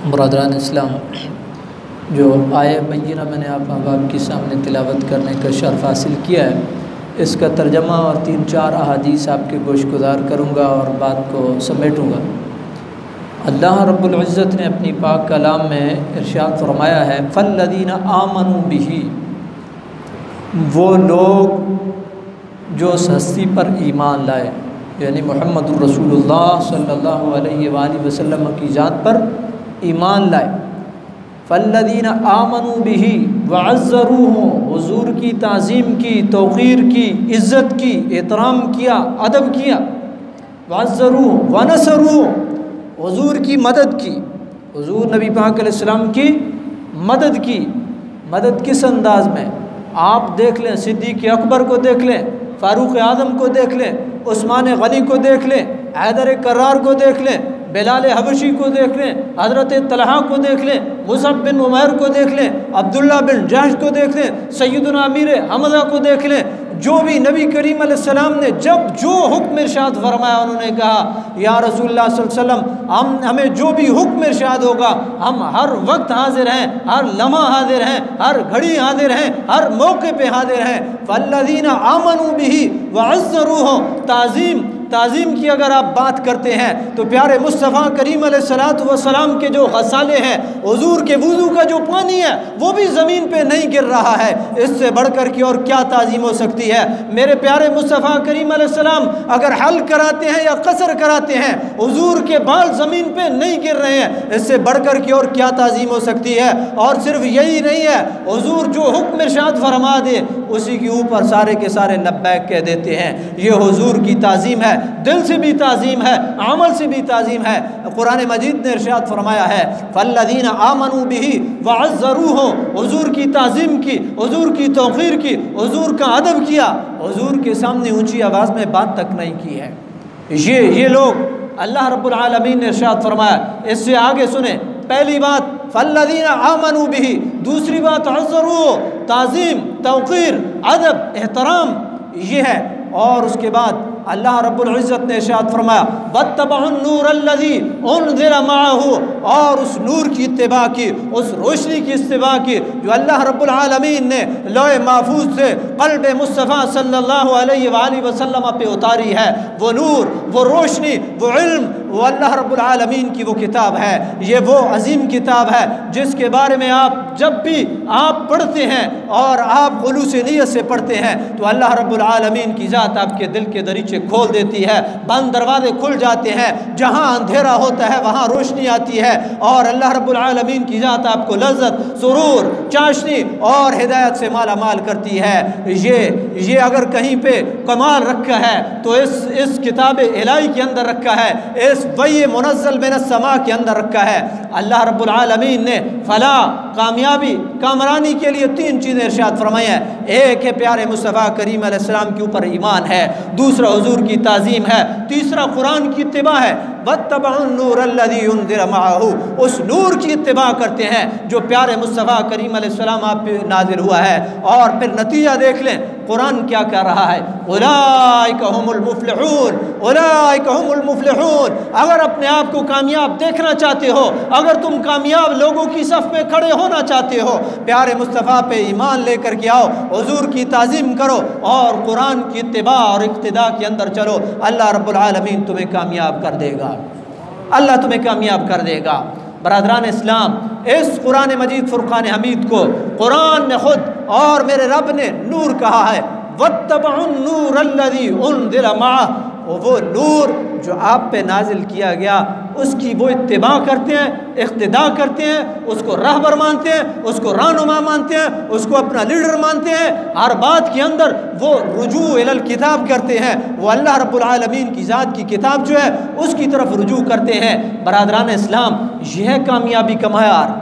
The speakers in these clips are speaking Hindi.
बरदरान इस्लाम, जो आय बैयिना मैंने आपके सामने तिलावत करने का शर्फ हासिल किया है, इसका तर्जमा और 3-4 अहादीस आपके गोशगुजार करूँगा और बात को समेटूँगा। अल्लाह रब्बुल इज़्ज़त ने अपनी पाक कलाम में इरशाद फरमाया है, फ़ल्लज़ीना आमनू बिही, वो लोग जो उस हस्ती पर ईमान लाए, यानी मुहम्मदुर रसूलुल्लाह सल्लल्लाहु अलैहि वसल्लम की ज़ात पर ईमान लाए। फ़ल्लज़ीना आमनू बिही वअज़्ज़रूहु, हुज़ूर की ताज़ीम की, तौक़ीर की, इज़्ज़त की, एहतराम किया, अदब किया। वअज़्ज़रूहु वनसरूहु, हुज़ूर की मदद की, हुज़ूर नबी पाक अलैहिस्सलाम की मदद की। मदद किस अंदाज़ में? आप देख लें, सिद्दीक़ अकबर को देख लें, फ़ारूक़ आज़म को देख लें, उस्मान गनी को देख लें, हैदर कर्रार को देख लें, बिलाल हबशी को देख लें, हज़रत तलहा को देख लें, मुसअब बिन उमैर को देख लें, अब्दुल्ला बिन जहश को देख लें, सैयदना अमीर हमज़ा को देख लें। जो भी नबी करीम अलैहिस्सलाम ने जब जो हुक्म इरशाद फरमाया, उन्होंने कहा या रसूलुल्लाह सल्लल्लाहु अलैहि वसल्लम, हमें जो भी हुक्म इरशाद होगा हम हर वक्त हाजिर हैं, हर लम्हा हाजिर हैं, हर घड़ी हाजिर हैं, हर मौके पे हाजिर हैं। फ़ल्लज़ीना आमनू बिही वअज़्ज़रूहु, ताज़ीम की अगर आप बात करते हैं तो प्यारे मुस्तफ़ा करीम अलैहिस्सलातु वस्सलाम के जो गसाले हैं, हुज़ूर के वुज़ू का जो पानी है वो भी ज़मीन पे नहीं गिर रहा है। इससे बढ़कर की और क्या ताज़ीम हो सकती है? मेरे प्यारे मुस्तफ़ा करीम अलैहिस्सलाम अगर हल कराते हैं या कसर कराते हैं, हुज़ूर के बाल ज़मीन पे नहीं गिर रहे हैं, इससे बढ़कर की और क्या ताज़ीम हो सकती है? और सिर्फ यही नहीं है, हुज़ूर जो हुक्म इरशाद फरमा दे उसी के ऊपर सारे के सारे लब्बैक कह देते हैं। ये हुज़ूर की ताज़ीम है, दिल से भी ताज़ीम है, अमल से भी ताज़ीम है। कुरान मजीद ने इरशाद फरमाया है, फ़ल्लज़ीना आमनू बिही वअज़्ज़रूहु, हुज़ूर की ताज़ीम की, हुज़ूर की तौक़ीर की, हुज़ूर का अदब किया, हुज़ूर के सामने ऊंची आवाज़ में बात तक नहीं की है। ये लोग अल्लाह रब्बुल आलमीन ने इरशाद फरमाया। इससे आगे सुने, पहली बात फ़ल्लज़ीना आमनू बिही, दूसरी बात अज़्ज़रूहु, ताज़ीम, तौक़ीर, अदब, एहतराम, ये है। और उसके बाद अल्लाह रब्बुल इज़्ज़त ने इरशाद फरमाया, वत्तबउन नूरल्लज़ी उनज़िला मअहू, और उस नूर की इत्तिबा की, उस रोशनी की इत्तिबा की जो अल्लाह रब्बुल आलमीन ने लौह महफूज से क़ल्ब मुस्तफ़ा सल्लल्लाहु अलैहि वसल्लम पे उतारी है। वो नूर, वो रोशनी, वो इल्म, वो अल्लाह रब्बुल आलमीन की वो किताब है। ये वो अजीम किताब है जिसके बारे में आप जब भी आप पढ़ते हैं और आप खुलूस नीयत से पढ़ते हैं तो अल्लाह रब्बुल आलमीन की ज़ात आपके दिल के दरीचे खोल देती है, बंद दरवाजे खुल जाते हैं। जहाँ अंधेरा होता है वहाँ रोशनी आती है और अल्लाह रब्बुल आलमीन की ज़ात आपको लज़्ज़त, सुरूर, चाशनी और हिदायत से माला माल करती है। ये अगर कहीं पे कमाल रखा है तो इस किताब इलाही के अंदर रखा है, इस वही मुनज़्ज़ल मिनस समा के अंदर रखा है। अल्लाह रब्बुल आलमीन ने फलाह, कामयाबी, कामरानी के लिए 3 चीज़ें इरशाद फरमाई हैं। एक है प्यारे मुस्तफ़ा करीम अलैहिस्सलाम के ऊपर ईमान है, दूसरा हुज़ूर की ताज़ीम है, तीसरा कुरान की इत्तिबा है। वत्तबउन नूरल्लज़ी उनज़िला मअहू, उस नूर की इत्तिबा करते हैं जो प्यारे मुस्तफ़ा करीम अलैहिस्सलाम आप पे नाज़िल हुआ है। और फिर नतीजा देख लें कुरान क्या कह रहा है, उलाइका हुमुल मुफ़्लिहून, उलाइका हुमुल मुफ़्लिहून। अगर अपने आप को कामयाब देखना चाहते हो, अगर तुम कामयाब लोगों की सफ़ में खड़े होना चाहते हो, प्यारे मुस्तफ़ा पे ईमान लेकर के आओ, हुज़ूर की ताज़ीम करो और कुरान की इत्तिबा और इक़्तिदा के अंदर चलो। अल्लाह रब्बुल आलमीन तुम्हें कामयाब कर देगा, अल्लाह तुम्हें कामयाब कर देगा। बरादरान इस्लाम, इस कुरान मजीद फ़ुरक़ान हमीद को कुरान ने ख़ुद और मेरे रब ने नूर कहा है। वत्तबउन नूरल्लज़ी उनज़िला मअहू, वो नूर जो आप पे नाजिल किया गया उसकी वो इत्तिबा करते हैं, इक़्तिदा करते हैं, उसको रहबर मानते हैं, उसको रहनुमा मानते हैं, उसको अपना लीडर मानते हैं। हर बात के अंदर वो रुजू इलल किताब करते हैं, वो अल्लाह रब्बुल आलमीन की ज़ात की किताब जो है उसकी तरफ रुजू करते हैं। बरादरान इस्लाम, यह है कामयाबी का मयार,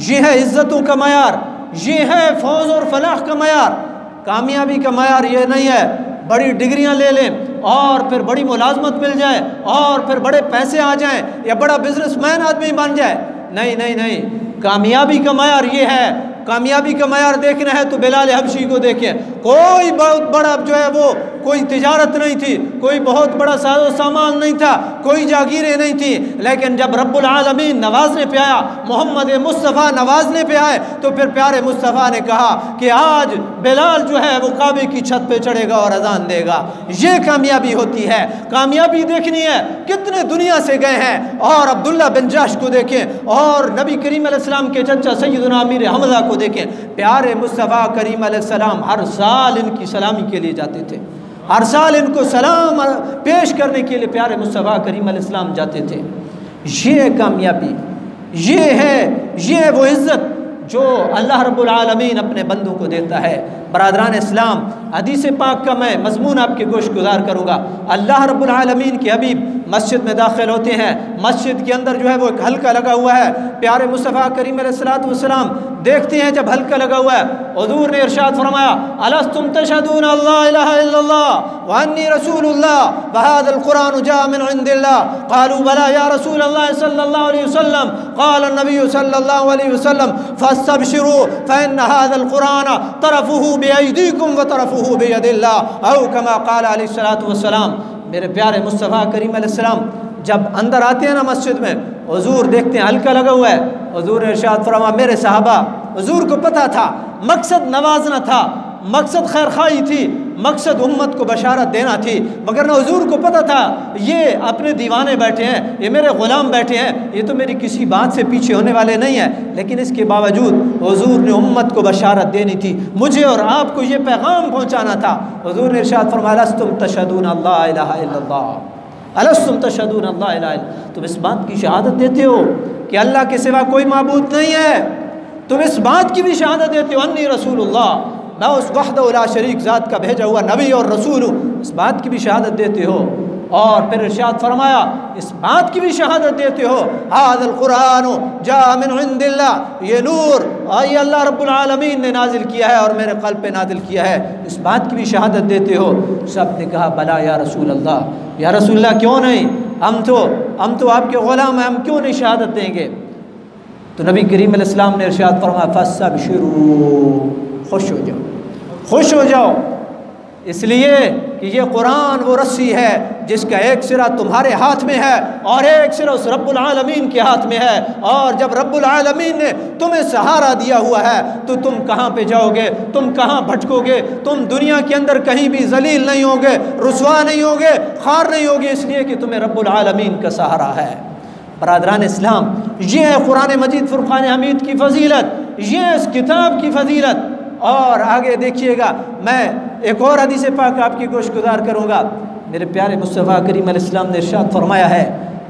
यह है इज़्ज़तों का मयार, यह है फौज और फलाह का मयार। कामयाबी का मयार ये नहीं है बड़ी डिग्रियां ले लें और फिर बड़ी मुलाजमत मिल जाए और फिर बड़े पैसे आ जाएं या बड़ा बिजनेसमैन आदमी बन जाए। नहीं नहीं नहीं, कामयाबी का मयार ये है। कामयाबी का मयार देखना है तो बिलाल हबशी को देखें। कोई बहुत बड़ा जो है वो कोई तिजारत नहीं थी, कोई बहुत बड़ा साजो सामान नहीं था, कोई जागीरें नहीं थी। लेकिन जब रब्बुल आलमीन नवाजने पे आया, मोहम्मद मुस्तफ़ा नवाजने पे आए, तो फिर प्यारे मुस्तफ़ा ने कहा कि आज बिलाल जो है वो काबे की छत पे चढ़ेगा और अजान देगा। ये कामयाबी होती है। कामयाबी देखनी है, कितने दुनिया से गए हैं और अब्दुल्ला बिन जहश को देखें और नबी करीम अलैहिस्सलाम के चचा सैयदना अमीर हमज़ा को देखें। प्यारे मुस्तफ़ा करीम अलैहिस्सलाम हर साल इनकी सलामी के लिए जाते थे, हर साल इनको सलाम पेश करने के लिए प्यारे मुस्तफ़ा करीम अलैहिस्सलाम जाते थे। ये कामयाबी, ये है वो इज़्ज़त जो अल्लाह रब्बुल आलमीन अपने बंदों को देता है। बरादरान इस्लाम, हदीस पाक का मैं मज़मून आपके गोश गुज़ार करूँगा। अल्लाह रब्बुल आलमीन के हबीब मस्जिद में दाखिल होते हैं, मस्जिद के अंदर जो है वो एक हल्का लगा हुआ है। प्यारे मुस्तफ़ा करीम अलैहिस्सलातु वस्सलाम देखते हैं जब हल्का लगा हुआ है, हुज़ूर ने इरशाद फरमाया, अलस्तुम तशहदून अल्ला इलाहा इल्लल्लाह व अन्नी रसूलुल्लाह व हाज़ल कुरान जाअ मिन इंदिल्लाह। क़ालू बला या रसूलल्लाह सल्लल्लाहु अलैहि वसल्लम। क़ाल नबी सल्लल्लाहु अलैहि वसल्लम फस्तबशिरू फ़इन्न हाज़ल कुरान तरफ़ुहु बिअयदीकुम व तरफ़ुहु बियदिल्लाह औ कमा क़ाल अलैहिस्सलातु वस्सलाम। मेरे प्यारे मुस्तफ़ा करीम अलैहिस्सलाम जब अंदर आते हैं ना मस्जिद में, हुज़ूर देखते हैं हल्का लगा हुआ है। हुज़ूर ने इरशाद फरमाया, मेरे सहाबा, हुज़ूर को पता था मकसद नवाजना था, मकसद खैर खाई थी, मकसद उम्मत को बशारत देना थी, मगर ना हुज़ूर को पता था ये अपने दीवाने बैठे हैं, ये मेरे ग़ुलाम बैठे हैं, ये तो मेरी किसी बात से पीछे होने वाले नहीं हैं। लेकिन इसके बावजूद हुज़ूर ने उम्मत को बशारत देनी थी, मुझे और आपको ये पैगाम पहुँचाना था। हुज़ूर ने इरशाद फरमाया, अलस्तुम तशहदून अल्ला इलाहा इल्लल्लाह, अलस्तुम तशहदून अल्ला इलाहा इल्लल्लाह। तुम इस बात की शहादत देते हो कि अल्लाह के सिवा कोई माबूद नहीं है। तुम इस बात की भी शहादत देते हो अन्नी रसूलुल्लाह, मैं उस वहदहु ला शरीक ज़ात का भेजा हुआ नबी और रसूल हूँ, इस बात की भी शहादत देते हो। और फिर इरशाद फरमाया, इस बात की भी शहादत देते हो हाज़ल कुरान जाअ मिन इंदिल्लाह, ये नूर ये अल्लाह रब्बुल आलमीन ने नाजिल किया है और मेरे क़ल्ब पे नाजिल किया है, इस बात की भी शहादत देते हो। सब ने कहा बला या रसूल अल्लाह, या रसूल अल्लाह क्यों नहीं, हम तो आपके ग़ुलाम हैं, हम क्यों नहीं शहादत देंगे। तो नबी करीम अलैहिस्सलाम ने इरशाद फरमाया, फस्तबशिरू, खुश हो जाओ, खुश हो जाओ, इसलिए कि ये कुरान वो रस्सी है जिसका एक सिरा तुम्हारे हाथ में है और एक सिरा उस रब्बुल आलमीन के हाथ में है। और जब रब्बुल आलमीन ने तुम्हें सहारा दिया हुआ है तो तुम कहाँ पे जाओगे, तुम कहाँ भटकोगे, तुम दुनिया के अंदर कहीं भी जलील नहीं होगे, रुसवा नहीं होगे, खार नहीं होगे, इसलिए कि तुम्हें रब्बुल आलमीन का सहारा है। बरादरान इस्लाम, ये है कुरान मजीद फुरक़ान हमीद की फ़जीलत, ये इस किताब की फ़जीलत। और आगे देखिएगा, मैं एक और हदीस पाक आपकी गोश गुज़ार करूँगा। मेरे प्यारे मुस्तफ़ा करीम अलैहिस्सलाम ने इरशाद फरमाया है,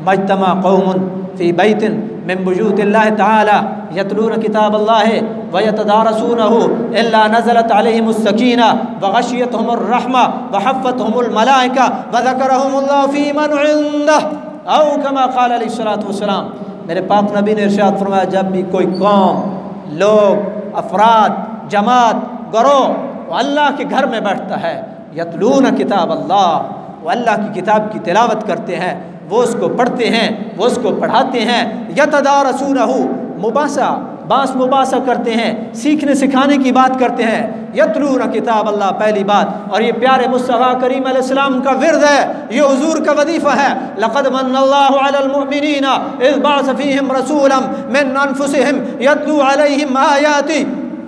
मज्तमा कौमुन फ़ी बैतिन मिन बुयूतिल्लाहि तआला यतलून किताबल्लाहि व यतदारसूनहु इल्ला नज़लत अलैहिमुस सकीना व गशियतहुमुर रहमा व हफ़्फ़तहुमुल मलाइका व ज़करहुमुल्लाहु फ़ी मन इंदहु औ कमा क़ाल अलैहिस्सलातु वस्सलाम। मेरे पाक नबी ने इरशाद फरमाया, जब भी कोई कौम, लोग, अफराद, जमात, गिरोह अल्लाह के घर में बैठता है, यतलून किताब अल्लाह, वो अल्लाह की किताब की तिलावत करते हैं, वो उसको पढ़ते हैं, वो उसको पढ़ाते हैं, यतदारसूनहु, मुबासा करते हैं, सीखने सिखाने की बात करते हैं, यतलून किताब अल्लाह, पहली बात। और ये प्यारे मुस्तफ़ा करीम अलैहिस्सलाम का विर्द है, ये हुजूर का वजीफ़ा है। लक़द मन्नल्लाहु अलल मुअमिनीना इज़ बअस फ़ीहिम रसूलन मिन अनफुसिहिम यतलू अलैहिम आयाति।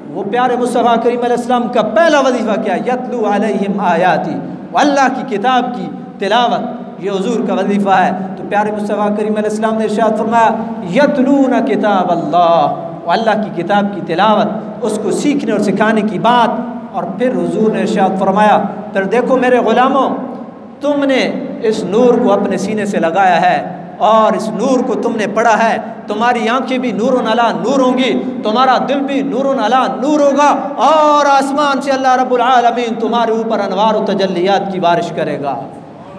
वो प्यारे मुस्तफ़ा करीम अलैहिस्सलाम का पहला वजीफ़ा क्या है, यतलू अलैहिम आयाति, अल्लाह की किताब की तिलावत, ये हुजूर का वजीफ़ा है। तो प्यारे मुस्तफ़ा करीम अलैहिस्सलाम ने इरशाद फरमाया, यतलून किताब अल्लाह, अल्लाह की किताब की तिलावत, उसको सीखने और सिखाने की बात। और फिर हुजूर ने इरशाद फरमाया, फिर देखो मेरे ग़ुलामों, तुमने इस नूर को अपने सीने से लगाया है और इस नूर को तुमने पढ़ा है, तुम्हारी आंखें भी नूरुन अला नूर होंगी, तुम्हारा दिल भी नूरुन अला नूर होगा और आसमान से अल्लाह रब्बुल आलमीन तुम्हारे ऊपर अनवार व तजल्लियात की बारिश करेगा।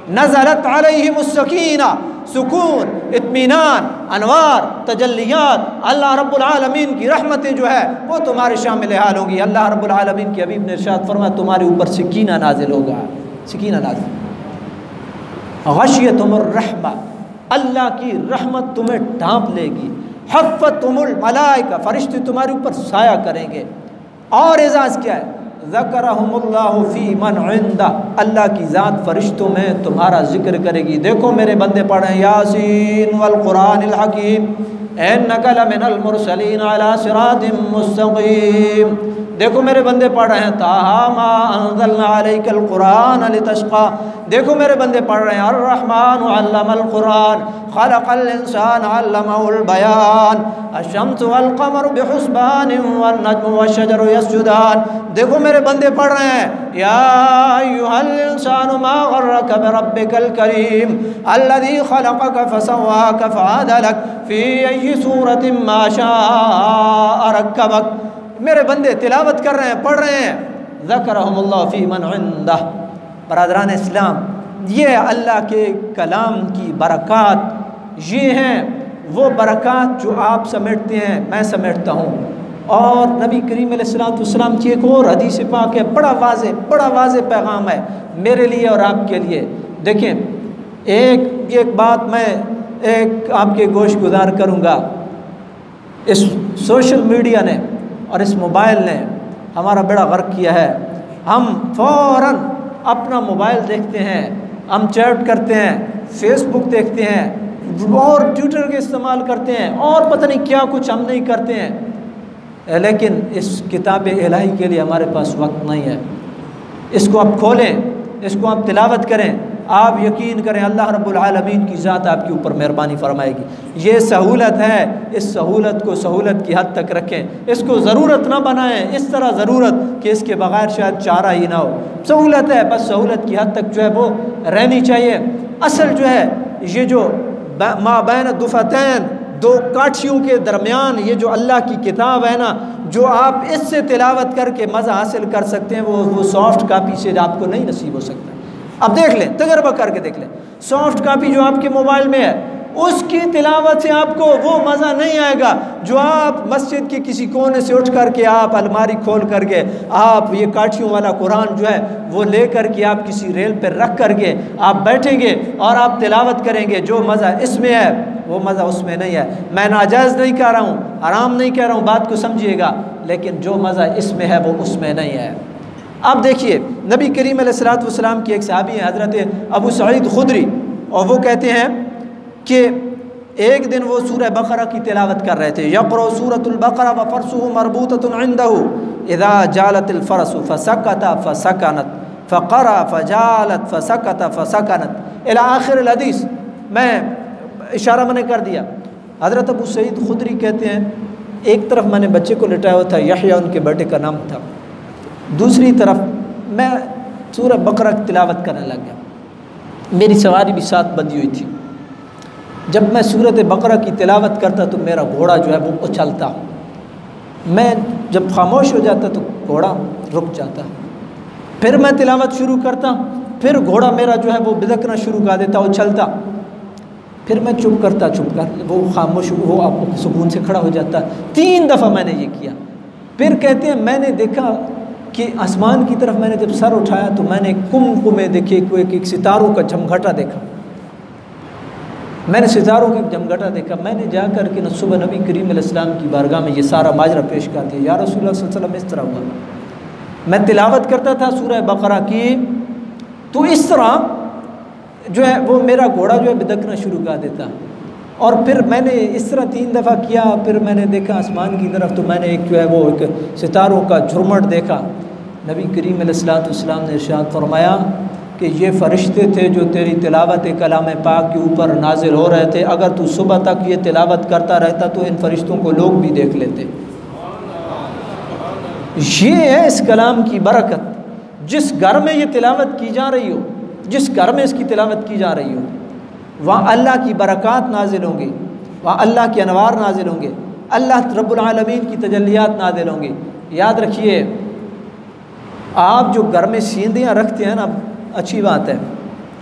नज़लत अलैहिमुस सकीना, सुकून, इत्मीनान, अनवार, तजल्लियात, अल्लाह रब्बुल आलमीन की रहमतें जो है वो तुम्हारे शामिल हाल होंगी। अल्लाह रब्बुल आलमीन के हबीब ने इरशाद फरमाया, तुम्हारे ऊपर सकीना नाजिल होगा, सकीना नाजिल, गशियतहुमुर रहमा, अल्लाह की रहमत तुम्हें ढांप लेगी, हफ़्फ़तहुमुल मलाइका, फरिश्ते तुम्हारे ऊपर साया करेंगे। और एजाज़ क्या है, ज़करहुमुल्लाहु फ़ी मन इंदा, अल्लाह की ज़ात फ़रिश्तों में तुम्हारा ज़िक्र करेगी। देखो मेरे बंदे पढ़ रहे हैं यासीन वल कुरानिल हकीम इन्नका लमिनल मुरसलीन अला सिरातिम मुस्तक़ीम। देखो मेरे बंदे पढ़ रहे हैं ताहा मा अंज़लना अलैकल कुरान लितशक़ा। देखो मेरे बंदे पढ़ रहे हैं अर्रहमान अल्लमल कुरान खलक़ल इंसान अल्लमहुल बयान अश-शम्सु वल क़मरु बिहुस्बान वन नज्मु वश-शजरु यस्जुदान। देखो मेरे बंदे पढ़ रहे हैं या अय्युहल इंसानु मा गर्रका बिरब्बिकल करीम अल्लज़ी खलक़का फसव्वाका फअदलक फ़ी अय्यि सूरतिन मा शाअ रक्कबक। मेरे बंदे तिलावत कर रहे हैं, पढ़ रहे हैं ज़करहुमुल्लाहु फ़ी मन इंदह। बरादरान इस्लाम, ये अल्लाह के कलाम की बरक़ात, ये हैं वो बरक़ात जो आप समेटते हैं, मैं समेटता हूँ। और नबी करीम अलैहिस्सलाम की एक और हदीस पाक है, बड़ा वाज़े पैगाम है मेरे लिए और आपके लिए। देखें एक बात मैं एक आपके गोश गुजार करूँगा। इस सोशल मीडिया ने और इस मोबाइल ने हमारा बड़ा गर्क किया है। हम फ़ौरन अपना मोबाइल देखते हैं, हम चैट करते हैं, फेसबुक देखते हैं और ट्विटर के इस्तेमाल करते हैं और पता नहीं क्या कुछ हम नहीं करते हैं। लेकिन इस किताब इलाही के लिए हमारे पास वक्त नहीं है। इसको आप खोलें, इसको आप तिलावत करें, आप यकीन करें अल्लाह रब्बुल आलमीन की ज़ात आपके ऊपर मेहरबानी फरमाएगी। ये सहूलत है, इस सहूलत को सहूलत की हद तक रखें, इसको ज़रूरत ना बनाएं इस तरह ज़रूरत कि इसके बग़ैर शायद चारा ही ना हो। सहूलत है, बस सहूलत की हद तक जो है वो रहनी चाहिए। असल जो है ये जो माबैन दुफ़तैन, दो काठियों के दरमियान ये जो अल्लाह की किताब है ना, जो आप इससे तिलावत करके मज़ा हासिल कर सकते हैं, वो सॉफ्ट कापी से आपको नहीं नसीब हो सकता। अब देख लें, तजर्बा करके देख लें, सॉफ्ट कापी जो आपके मोबाइल में है उसकी तिलावत से आपको वो मज़ा नहीं आएगा जो आप मस्जिद के किसी कोने से उठ करके आप अलमारी खोल करके आप ये काठियों वाला कुरान जो है वो ले करके आप किसी रेल पर रख करके आप बैठेंगे और आप तिलावत करेंगे। जो मज़ा इसमें है वो मज़ा उसमें नहीं है। मैं नाजायज़ नहीं कह रहा हूँ, हराम नहीं कह रहा हूँ, बात को समझिएगा, लेकिन जो मज़ा इसमें है वो उसमें नहीं है। अब देखिए नबी करीम अलैहिस्सलाम की एक सहाबी हैं हज़रत अबू सईद खुदरी, और वो कहते हैं कि एक दिन वो सूरह बकरा की तिलावत कर रहे थे। यक़रा सूरतुल बकरा व फ़रसुहु मरबूततुन इंदहु इज़ा जालतिल फ़रसु फ़सकत फ़सकनत फ़क़रा फ़जालत फ़सकत फ़सकनत इला आखिरिल हदीस। मैं इशारा मैंने कर दिया। हज़रत अबू सईद खुदरी कहते हैं एक तरफ मैंने बच्चे को लिटाया हुआ था, यहया उनके बेटे का नाम था, दूसरी तरफ मैं सूरह बकरा की तिलावत करने लग गया। मेरी सवारी भी साथ बंधी हुई थी। जब मैं सूरत बकरा की तिलावत करता तो मेरा घोड़ा जो है वो उछलता, मैं जब खामोश हो जाता तो घोड़ा रुक जाता, फिर मैं तिलावत शुरू करता, फिर घोड़ा मेरा जो है वो बिदकना शुरू कर देता, उछलता, फिर मैं चुप करता, चुप कर वो खामोश वो आप सुकून से खड़ा हो जाता। 3 दफ़ा मैंने ये किया। फिर कहते हैं मैंने देखा कि आसमान की तरफ मैंने जब सर उठाया तो मैंने कुमकुमे देखे, कोई एक सितारों का झमघटा देखा, मैंने सितारों की झमघटा देखा। मैंने जाकर के सुबह नबी करीम अलैहिस्सलाम की बारगाह में ये सारा माजरा पेश कर दिया, या रसूलुल्लाह सल्लल्लाहु अलैहि वसल्लम इस तरह हुआ। मैं तिलावत करता था सूरह बकरा की, तो इस तरह जो है वो मेरा घोड़ा जो है बिदकना शुरू कर देता, और फिर मैंने इस तरह 3 दफ़ा किया। फिर मैंने देखा आसमान की तरफ तो मैंने एक जो है वो एक सितारों का झुरमट देखा। नबी करीम अलैहिस्सलाम ने इरशाद फरमाया कि ये फ़रिश्ते थे जो तेरी तिलावत कलाम पाक के ऊपर नाजिल हो रहे थे। अगर तू सुबह तक ये तिलावत करता रहता तो इन फ़रिश्तों को लोग भी देख लेते। ये है इस कलाम की बरकत। जिस घर में ये तिलावत की जा रही हो, जिस घर में इसकी तिलावत की जा रही हो, वहाँ अल्लाह की बरक़ात नाजिल होंगी, वहाँ अल्लाह के अनवार नाजिल होंगे, अल्लाह रब्बुल आलमीन की तजल्लियात नाजिल होंगी। याद रखिए, आप जो घर में सींदियाँ रखते हैं ना, अच्छी बात है,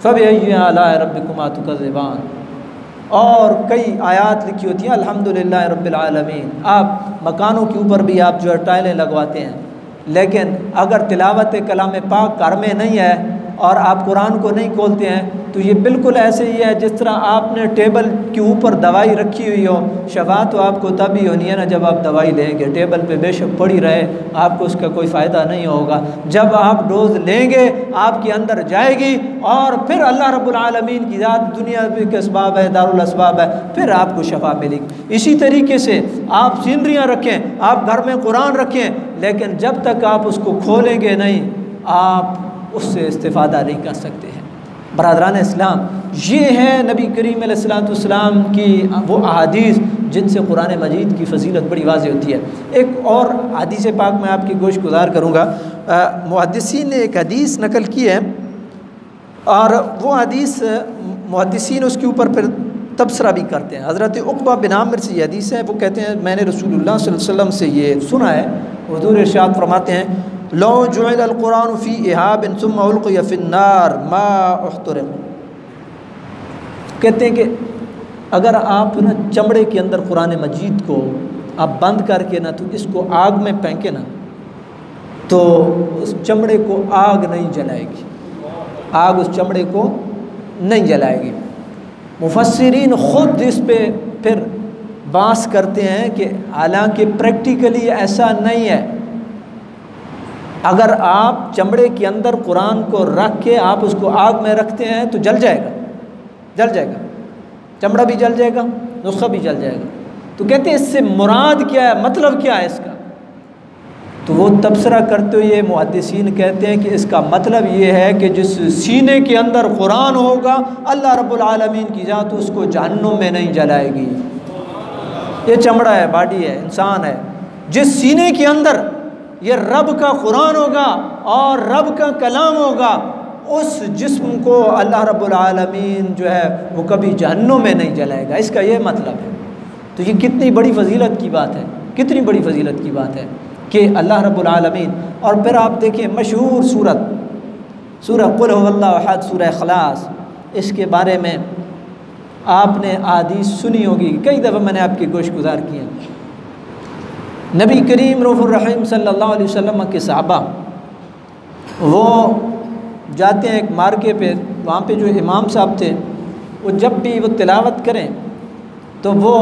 फ़बिअय्यि आलाइ रब्बिकुमा तुकज़्ज़िबान, और कई आयात लिखी होती हैं अल्हम्दुलिल्लाहि रब्बिल आलमीन। आप मकानों के ऊपर भी आप जो है टाइलें लगवाते हैं, लेकिन अगर तिलावत कलाम पाक घर में नहीं है और आप कुरान को नहीं खोलते हैं, तो ये बिल्कुल ऐसे ही है जिस तरह आपने टेबल के ऊपर दवाई रखी हुई हो। शफा तो आपको तभी होनी है ना जब आप दवाई लेंगे। टेबल पे बेशक पड़ी रहे, आपको उसका कोई फ़ायदा नहीं होगा। जब आप डोज लेंगे आपके अंदर जाएगी और फिर अल्लाह रब्बुल आलमीन की ज़ात दुनिया के असबाब है, दारुल असबाब है, फिर आपको शफा मिलेगी। इसी तरीके से आप सीनरियाँ रखें, आप घर में कुरान रखें, लेकिन जब तक आप उसको खोलेंगे नहीं आप उससे इस्तिफ़ादा नहीं कर सकते हैं। बरादरान इस्लाम, ये है नबी करीम अलैहिस्सलाम की वो अहादीस जिनसे कुरान मजीद की फ़जीलत बड़ी वाज़ेह होती है। एक और हदीस पाक मैं आपकी गोश गुज़ार करूँगा। मुहद्दिसीन ने एक हदीस नकल की है और वो हदीस मुहद्दिसीन उसके ऊपर फिर तबसरा भी करते हैं। हज़रत उक़बा बिन आमिर से ये हदीस है, वो कहते हैं मैंने रसूलुल्लाह सल्लल्लाहु अलैहि वसल्लम से ये सुना है। हुज़ूर इरशाद फरमाते हैं, लो जुइल कुरान फ़ी इहाबिन सुम्मा उल्क़िया फ़िन्नार मा उहतरिक़। कहते हैं कि अगर आप ना चमड़े के अंदर कुरान मजीद को आप बंद करके ना तो इसको आग में फेंके ना तो उस चमड़े को आग नहीं जलाएगी, आग उस चमड़े को नहीं जलाएगी। मुफस्सिरीन ख़ुद इस पे फिर बास करते हैं कि हालांकि प्रैक्टिकली ऐसा नहीं है। अगर आप चमड़े के अंदर कुरान को रख के आप उसको आग में रखते हैं तो जल जाएगा, जल जाएगा, चमड़ा भी जल जाएगा, नुस्खा भी जल जाएगा। तो कहते हैं इससे मुराद क्या है, मतलब क्या है इसका? तो वो तबसरा करते हुए मुहद्दिसीन कहते हैं कि इसका मतलब ये है कि जिस सीने के अंदर कुरान होगा अल्लाह रब्बुल आलमीन की ज़ात उसको जहन्नुम में नहीं जलाएगी। ये चमड़ा है, बॉडी है, इंसान है। जिस सीने के अंदर ये रब का कुरान होगा और रब का कलाम होगा, उस जिस्म को अल्लाह रब्बुल आलमीन जो है वो कभी जहन्नुम में नहीं जलाएगा। इसका ये मतलब है। तो ये कितनी बड़ी फजीलत की बात है, कितनी बड़ी फजीलत की बात है कि अल्लाह रब्बुल आलमीन। और फिर आप देखिए मशहूर सूरत सूरह कुल हुवल्लाहु अहद, सूरह इखलास, इसके बारे में आपने हदीस सुनी होगी, कई दफ़ा मैंने आपकी गोश गुजार की है। नबी करीम रऊफ़ुर रहीम सल्लल्लाहु अलैहि वसल्लम के सहाबा वो जाते हैं एक मार्के पे, वहाँ पे जो इमाम साहब थे वो जब भी वो तिलावत करें तो वो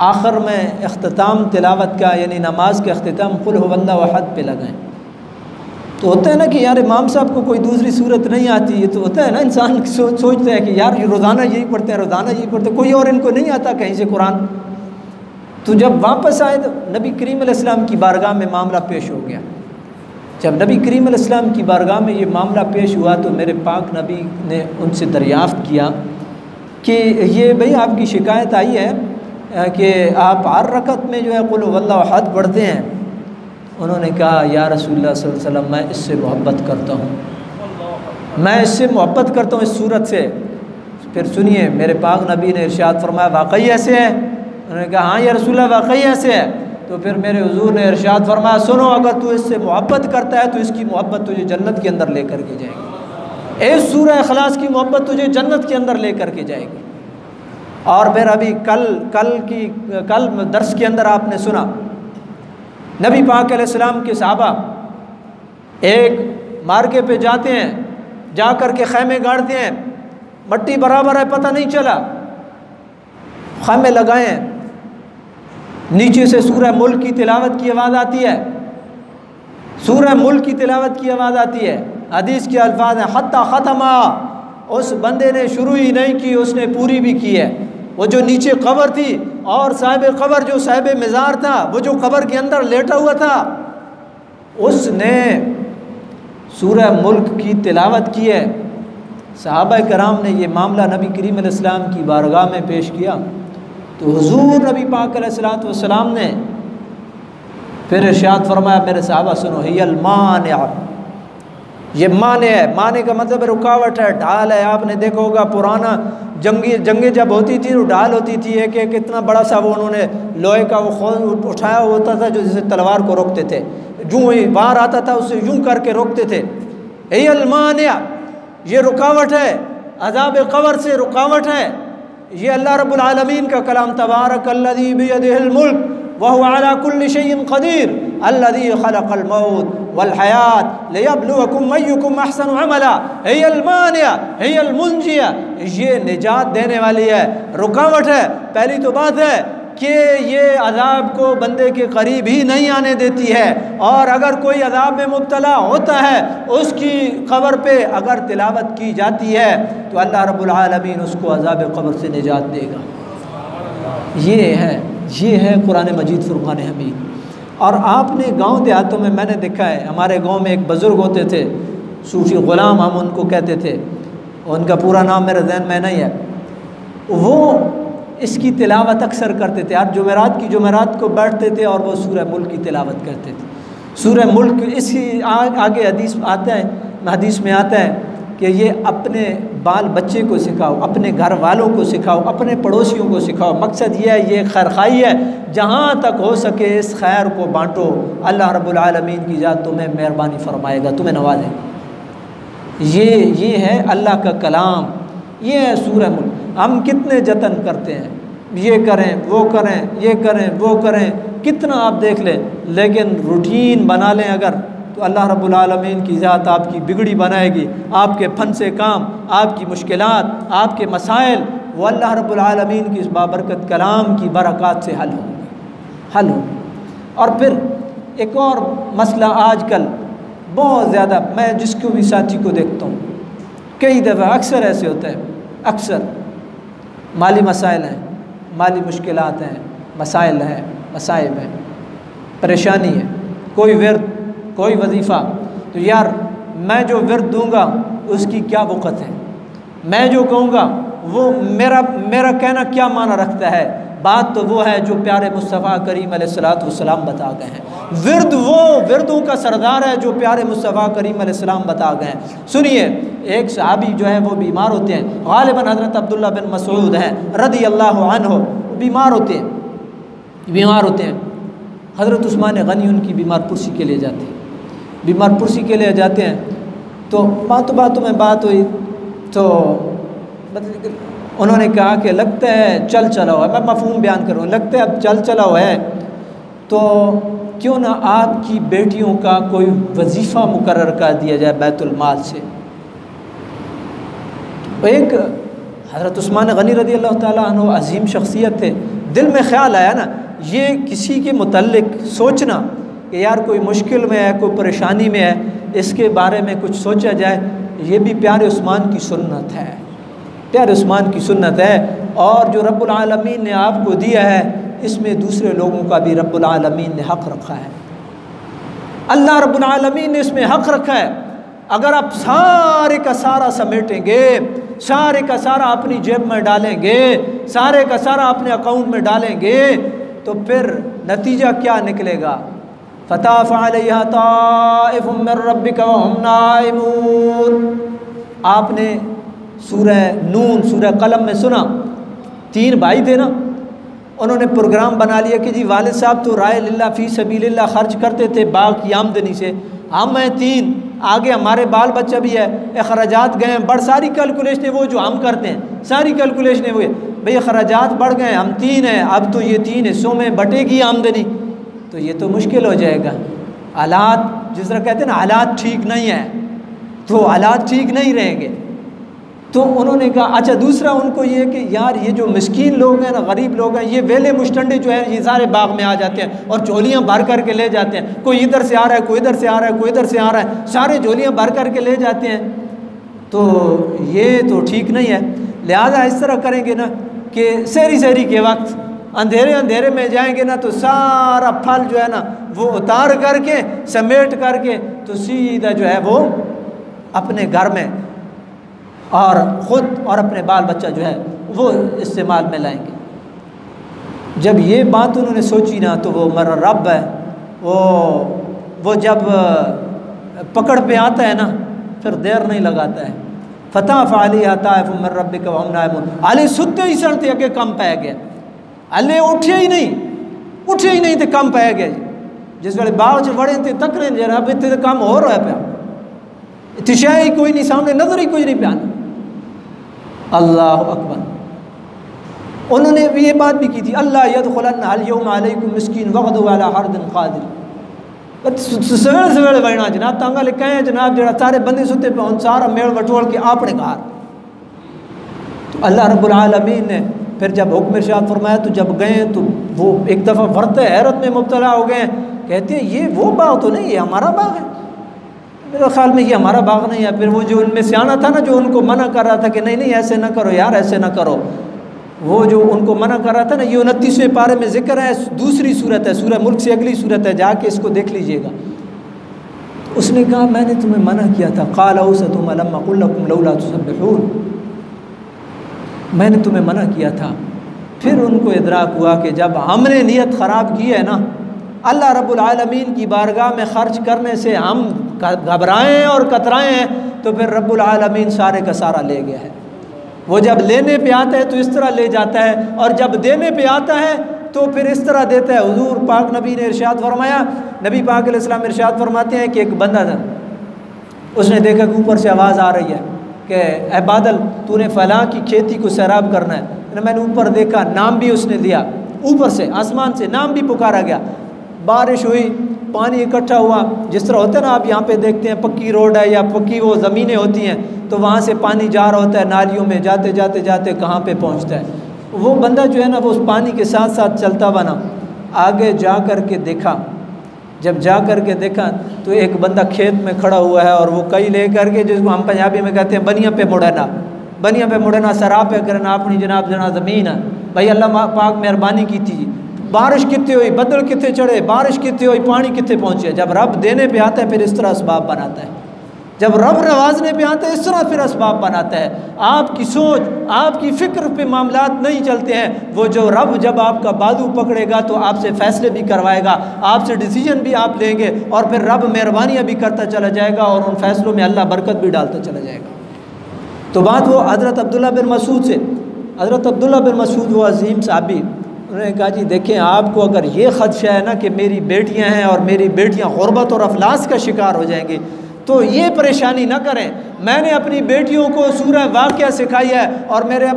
आखिर में इख्तिताम तिलावत का यानी नमाज का इख्तिताम कुल हुवल्लाहु अहद पे लगाएं। तो होता है ना कि यार इमाम साहब को कोई दूसरी सूरत नहीं आती है, तो होता है ना इंसान सोचता है कि यार ये रोज़ाना यही पढ़ते हैं, रोज़ाना यही पढ़ते हैं, कोई और इनको नहीं आता कहीं से कुरान। तो जब वापस आए तो नबी करीम अलैहिस्सलाम की बारगाह में मामला पेश हो गया। जब नबी करीम अलैहिस्सलाम की बारगाह में ये मामला पेश हुआ तो मेरे पाक नबी ने उनसे दरियाफ़्त किया कि ये भाई आपकी शिकायत आई है कि आप हर रकत में जो है कुल हुवल्लाहु अहद पढ़ते हैं। उन्होंने कहा या रसूलुल्लाह सल्लल्लाहु अलैहि वसल्लम मैं इससे मोहब्बत करता हूँ, मैं इससे मोहब्बत करता हूँ इस सूरत से। फिर सुनिए मेरे पाक नबी ने इरशाद फरमाया वाकई ऐसे है? उन्होंने कहा हाँ या रसूलल्लाह वाकई ऐसे है। तो फिर मेरे हुजूर ने इरशाद फरमाया सुनो, अगर तू इससे मोहब्बत करता है तो इसकी मोहब्बत तुझे जन्नत के अंदर लेकर के जाएगी। इस सूरह इखलास की मोहब्बत तुझे जन्नत के अंदर लेकर के जाएगी। और फिर अभी कल दर्स के अंदर आपने सुना नबी पाक अलैहिस्सलाम के सहाबा एक मार्के पे जाते हैं, जा कर के खैमे गाड़ते हैं, मट्टी बराबर है पता नहीं चला, खैमे लगाए हैं, नीचे से सूरह मुल्क की तिलावत की आवाज़ आती है, सूरह मुल्क की तिलावत की आवाज़ आती है। हदीस के अल्फाज हैं हत्ता ख़त्मा, उस बंदे ने शुरू ही नहीं की, उसने पूरी भी की है। वो जो नीचे कब्र थी और साहिब कब्र जो साहिब मज़ार था, वो जो कब्र के अंदर लेटा हुआ था, उसने सूरह मुल्क की तिलावत की है। सहाबा कराम ने ये मामला नबी करीम अलैहिस्सलाम की बारगाह में पेश किया तो हुजूर नबी पाक अलैहिस्सलातु वस्सलाम ने फिर इरशाद फरमाया मेरे सहाबा सुनो, हियल मानिअ, ये माने है, माने का मतलब रुकावट है, ढाल है। आपने देखा होगा पुराना जंगें जब होती थी तो ढाल होती थी एक कितना बड़ा सा वो उन्होंने लोहे का वो खोल उठाया होता था जो जैसे तलवार को रोकते थे, यूँ ही बाहर आता था उससे यूँ करके रोकते थे। हियल मानिअ, ये रुकावट है, अज़ाब क़ब्र से रुकावट है। ये अल्लाह रब्बुल आलमीन का कलाम तबारकल्लज़ी बियदिहिल मुल्क वहुव अला कुल्लि शैइन क़दीर अल्लज़ी ख़लक़ल मौत वल हयात लियब्लुवकुम अय्युकुम अहसनु अमला हियल मानिया हियल मुंजिया। ये निजात देने वाली है, रुकावट है। पहली तो बात है कि ये अज़ाब को बंदे के करीब ही नहीं आने देती है, और अगर कोई अज़ाब में मुब्तला होता है उसकी क़ब्र पे अगर तिलावत की जाती है तो अल्लाह रब्बुल आलमीन उसको अज़ाब क़ब्र से निजात देगा। ये है कुरान मजीद फ़ुरक़ान हमीद। और आपने गांव देहातों में मैंने देखा है, हमारे गांव में एक बुज़ुर्ग होते थे, सूफ़ी ग़ुलाम हम उनको कहते थे, उनका पूरा नाम मेरे ज़हन में नहीं है। वो इसकी तिलावत अक्सर करते थे। आज जुमेरात को बैठते थे और वो सूरह मुल्क की तिलावत करते थे। सूरह मुल्क इसकी आगे हदीस में आता है कि ये अपने बाल बच्चे को सिखाओ, अपने घर वालों को सिखाओ, अपने पड़ोसियों को सिखाओ। मकसद ये है, ये खैरखाई है, जहाँ तक हो सके इस खैर को बांटो। अल्लाह रब्बुल आलमीन की ज़ात तुम्हें मेहरबानी फरमाएगा, तुम्हें नवाजेगा। ये है अल्लाह का कलाम, ये है सूरह मुल्क। हम कितने जतन करते हैं, ये करें वो करें, ये करें वो करें, कितना आप देख लें, लेकिन रूटीन बना लें अगर, तो अल्लाह रब्बुल आलमीन की ज़ात आपकी बिगड़ी बनाएगी। आपके फन से काम, आपकी मुश्किलात, आपके मसाइल, वो अल्लाह रब्बुल आलमीन की इस बाबरकत कलाम की बरक़ात से हल हो। और फिर एक और मसला आजकल बहुत ज़्यादा, मैं जिसको भी साथी को देखता हूँ, कई दफ़ा अक्सर ऐसे होता है, अक्सर माली मसाइल हैं, माली मुश्किलात हैं, मसाइल हैं, मसाइब हैं, परेशानी है, कोई विर्द, कोई वजीफ़ा, तो यार मैं जो विर्द दूंगा उसकी क्या वक़्त है, मैं जो कहूँगा वो मेरा कहना क्या माना रखता है। बात तो वो है जो प्यारे मुस्तफ़ा करीम अलैहिस्सलातु वस्सलाम बता गए हैं। विर्द वो विर्दों का सरदार है जो प्यारे मुस्तफ़ा करीम अलैहिस्सलाम बता गए हैं। सुनिए, एक सहाबी जो है वो बीमार होते हैं, गालिबन हज़रत अब्दुल्ला बिन मसऊद हैं रज़ी अल्लाहु अन्हु, बीमार होते हैं। हज़रत उस्मान गनी उनकी बीमार पुरसी के लिए जाते हैं, बीमार पुरसी के लिए जाते हैं। तो बातों में बात हुई, तो उन्होंने कहा कि लगता है चल चला हुआ है, मैं मफ़हूम बयान करूँ, लगता है अब चल चला हुआ है, तो क्यों ना आपकी बेटियों का कोई वजीफ़ा मुकर्रर कर दिया जाए बैतुल माल से। एक हज़रत उस्मान गनी रज़ी अल्लाह ताला अन्हु अजीम शख्सियत थे, दिल में ख्याल आया ना, ये किसी के मुतल्लिक सोचना कि यार कोई मुश्किल में है, कोई परेशानी में है, इसके बारे में कुछ सोचा जाए, ये भी प्यारे उस्मान की सुन्नत है, प्यारे उस्मान की सुन्नत है। और जो रब्बुल आलमीन ने आपको दिया है, इसमें दूसरे लोगों का भी रब्बुल आलमीन ने हक़ रखा है। अल्लाह रब्बुल आलमीन ने इसमें हक़ रखा है। अगर आप सारे का सारा समेटेंगे, सारे का सारा अपनी जेब में डालेंगे, सारे का सारा अपने अकाउंट में डालेंगे, तो फिर नतीजा क्या निकलेगा? फ़ताफ़ अलैहा ताइफ़ुम मिन रब्बिका व हुम नाइमून। आपने सूरह नून, सूरह कलम में सुना, 3 भाई थे ना, उन्होंने प्रोग्राम बना लिया कि जी वालिद साहब तो राय लिल्लाह फ़ी सबीलिल्लाह खर्च करते थे बाग की आमदनी से, हम हैं 3, आगे हमारे बाल बच्चा भी है, अखराजात गए हैं बढ़, सारी कैलकुलेशनें वो जो हम करते हैं, सारी कैलकुलेशनें वो भाई अखराजात बढ़ गए, हम 3 हैं, अब तो ये 3 हिस्सों में बटेगी आमदनी, तो ये तो मुश्किल हो जाएगा। हालात जिस तरह कहते हैं ना, हालात ठीक नहीं है, तो हालात ठीक नहीं रहेंगे। तो उन्होंने कहा अच्छा, दूसरा उनको ये कि यार ये जो मिस्कीन लोग हैं ना, गरीब लोग हैं, ये वेले मुश्तंडे जो है ये सारे बाग में आ जाते हैं और झोलियाँ भर कर के ले जाते हैं, कोई इधर से आ रहा है, कोई इधर से आ रहा है, कोई इधर से आ रहा है, सारे झोलियाँ भर कर के ले जाते हैं, तो ये तो ठीक नहीं है। लिहाजा इस तरह करेंगे ना कि सहरी के वक्त अंधेरे में जाएंगे ना, तो सारा फल जो है ना वो उतार करके समेट करके तो सीधा जो है वो अपने घर में और ख़ुद और अपने बाल बच्चा जो है वो इस्तेमाल में लाएंगे। जब ये बात उन्होंने सोची ना, तो वो मेरा रब है, वो जब पकड़ पे आता है ना, फिर देर नहीं लगाता है। फ़ताफ़ अलैहा ताइफ़ुम मिन रब्बिका व हुम नाइमून। अली सुते ही सड़ते अगे कम पाया गया, अले उठे ही नहीं थे, कम पाया गया। जिस वे बाग च वड़े थे तक रहे जरा, अब इतने कम हो रहा है पिया, इतशा ही कोई नहीं, सामने नजर ही कुछ नहीं पिया। अल्लाह अकबर। उन्होंने ये बात भी की थी, अल्लाह यदखुलन्ना अल यौम अलैकुम मिस्कीन वगदु अला हर्दिन कादिर। सवेरे सवेरे वजना जनाब तांगा लिखा है जनाब जरा सारे बंदे सुते पे उन सारा मेल बटोल के आपने घर। तो अल्लाह रब्बुल आलमीन ने फिर जब हुक्म इरशाद फरमाया तो जब गए तो वो एक दफ़ा वर्त हैरत में मुब्तला हो गए। कहते हैं ये वो बाग तो नहीं, ये हमारा बाग है। मेरे ख्याल में ये हमारा बाग नहीं है। फिर वो जो उनमें सियाना था ना, जो उनको मना कर रहा था कि नहीं नहीं ऐसे ना करो यार, ऐसे ना करो, वो जो उनको मना कर रहा था ना, ये 29वें पारे में जिक्र है, दूसरी सूरत है, सूरह मुल्क से अगली सूरत है, जाके इसको देख लीजिएगा। तो उसने कहा मैंने तुम्हें मना किया था, क़ाल औसतुम अलम अक़ुल लकुम लौला तुसब्बिहून, मैंने तुम्हें मना किया था। फिर उनको इदराक हुआ कि जब हमने नीयत ख़राब की है ना, अल्लाह रब्बुल आलमीन की बारगाह में ख़र्च करने से हम घबराएं और कतराएं हैं, तो फिर रब्बुल आलमीन सारे का सारा ले गया है। वो जब लेने पे आता है तो इस तरह ले जाता है, और जब देने पे आता है तो फिर इस तरह देता है। हुजूर पाक नबी ने इरशाद फरमाया, नबी पाक अलैहिस्सलाम इरशाद फरमाते हैं कि एक बंदा था, उसने देखा कि ऊपर से आवाज़ आ रही है कि ए बादल तूने फ़लाँ की खेती को सैराब करना है। मैंने ऊपर देखा, नाम भी उसने लिया, ऊपर से आसमान से नाम भी पुकारा गया। बारिश हुई, पानी इकट्ठा हुआ, जिस तरह होता है ना, आप यहाँ पे देखते हैं पक्की रोड है या पक्की वो ज़मीनें होती हैं तो वहाँ से पानी जा रहा होता है नालियों में, जाते जाते जाते कहाँ पे पहुँचता है। वो बंदा जो है ना, वो उस पानी के साथ साथ चलता बना, आगे जा कर के देखा। जब जा कर के देखा तो एक बंदा खेत में खड़ा हुआ है और वो कई ले करके, जिसको हम पंजाबी में कहते हैं बनिया पे मुड़ना, बनिया पे मुड़ना, सराब पे करना अपनी जनाब जना ज़मीन है। भाई अल्लाह पाक मेहरबानी की थी, बारिश कितने हुई, बदल कितने चढ़े, बारिश कितने हुई, पानी कितने पहुँचे। जब रब देने पे आता है फिर इस तरह असबाब बनाता है, जब रब नवाजने पे आता है इस तरह फिर असबाब बनाता है। आपकी सोच, आपकी फ़िक्र पे मामलात नहीं चलते हैं। वो जो रब जब आपका बाजू पकड़ेगा तो आपसे फ़ैसले भी करवाएगा, आपसे डिसीजन भी आप लेंगे, और फिर रब मेहरबानियाँ भी करता चला जाएगा और उन फैसलों में अल्लाह बरकत भी डालता चला जाएगा। तो बात वो हज़रत अब्दुल्ला बिन मसूद से, हज़रत अब्दुल्ला बिन मसूद वो अजीम साहबी, उन्होंने कहा जी देखें, आपको अगर ये ख़दशा है ना कि मेरी बेटियां हैं और मेरी बेटियां ग़ुरबत और अफलास का शिकार हो जाएंगी, तो ये परेशानी ना करें। मैंने अपनी बेटियों को सूरह वाक़िया सिखाई है और मैंने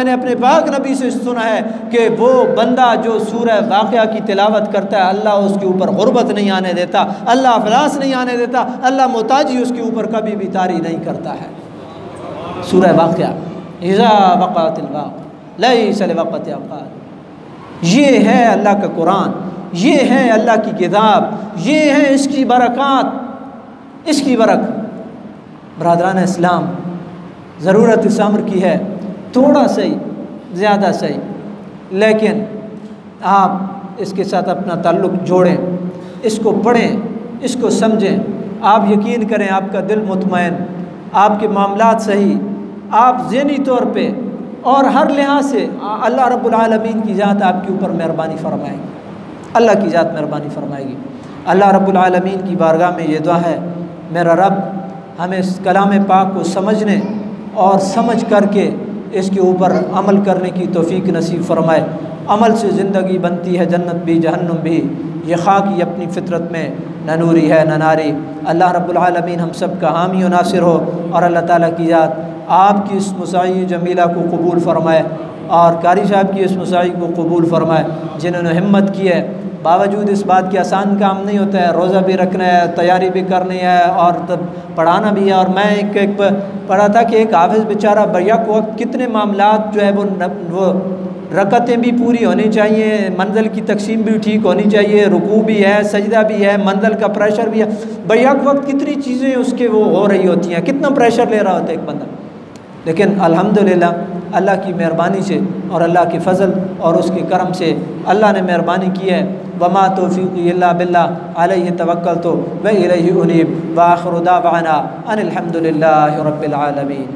अपने पाक नबी से सुना है कि वो बंदा जो सूरह वाक़िया की तिलावत करता है, अल्लाह उसके ऊपर ग़ुरबत नहीं आने देता, अल्लाह अफलास नहीं आने देता, अल्लाह मोहताजी उसके ऊपर कभी भी तारी नहीं करता है। सूरह वाक़िया, इज़ा वक़अतिल वाक़िया लैसा लिवक़तिहा क़ादिर, ये है अल्लाह का कुरान, ये है अल्लाह की किताब, ये है इसकी बरक़ात, इसकी बरकत। बरादरान इस्लाम, ज़रूरत इस अम्र की है, थोड़ा सही, ज़्यादा सही, लेकिन आप इसके साथ अपना ताल्लुक़ जोड़ें, इसको पढ़ें, इसको समझें। आप यकीन करें आपका दिल मुतमईन, आपके मामलात सही, आप ज़हनी तौर पे और हर लिहाज से अल्लाह रब्बुल आलमीन की ज़ात आपके ऊपर मेहरबानी फरमाएगी, अल्लाह की ज़ात मेहरबानी फरमाएगी। अल्लाह रब्बुल आलमीन की बारगाह में ये दुआ है, मेरा रब हमें इस कलाम पाक को समझने और समझ करके इसके ऊपर अमल करने की तौफीक नसीब फरमाए। अमल से ज़िंदगी बनती है, जन्नत भी जहन्नुम भी। ये खाकी अपनी फितरत में न नूरी है न नारी। अल्लाह रब्बुल आलमीन हम सब का हामी और नासिर हो, और अल्लाह ताला की ज़ात आपकी इस मुसाई जमीला को कबूल फ़रमाए और कारी साहब की इस मुसाई को कबूल फ़रमाए, जिन्होंने हिम्मत की है। बावजूद इस बात के आसान काम नहीं होता है, रोज़ा भी रखना है, तैयारी भी करनी है और तब पढ़ाना भी है। और मैं एक पढ़ा था कि एक हाफिज़ बेचारा बैक वक्त कितने मामलात जो है वो रकतें भी पूरी होनी चाहिए, मंजिल की तकसीम भी ठीक होनी चाहिए, रुकू भी है, सजदा भी है, मंजिल का प्रेशर भी है, बैक वक्त कितनी चीज़ें उसके वो हो रही होती हैं, कितना प्रेशर ले रहा होता है एक बंदा। लेकिन अल्हम्दुलिल्लाह अल्लाह की मेहरबानी से और अल्लाह के फ़ज़ल और उसके करम से अल्लाह ने मेहरबानी की है। वमा तौफ़ीक़ी इल्ला बिल्लाह अलैहि तवक्कलतु व इलैहि उनीब व आख़िरु दावाना अनिल हम्दुलिल्लाहि रब्बिल आलमीन।